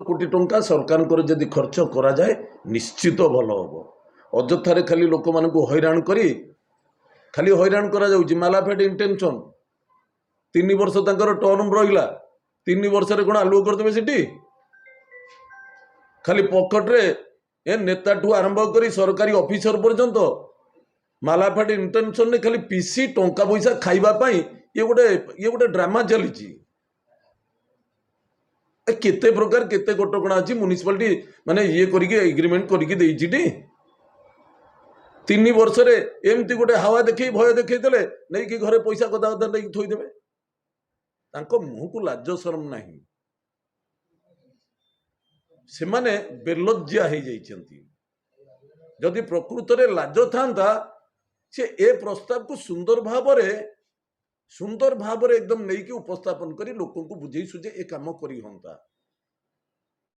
कोटी टंका सरकार जदि खर्च करा जाए निश्चित भल हम अजथारे खाली लोक मान हैरान करी खाली हैरान करा जाउछि मालाफेड इंटेंशन 3 वर्ष तंकर टर्म रहिला 3 वर्ष रे कोन आलु करदेबे सिटी खाली पॉकेट रे ए नेता ठू आरंभ करी सरकारी ऑफिसर पर्यंत मालाफेड इंटेंशन ने खाली पीसी टंका पैसा खाइबा पई ये गोटे ड्रामा चली केते प्रकार केते कटकणा अच्छी म्युनिसिपालिटी माने ये करके एग्रीमेंट करके देइछि 3 वर्ष रे एमती गोटे हावा देखई भय देखई देले नहीं कि घरे पैसा गदा गदा नहीं थोई देबे तांको मुह को लाज शरम नाही से माने बेलज्जा हो जाइछंती जदि प्रकृत रे लाज थांता से ए प्रस्ताव को सुंदर भाव एकदम नहीं कि उपस्थापन करी लोक को बुझे सुझे ए काम करी होंता।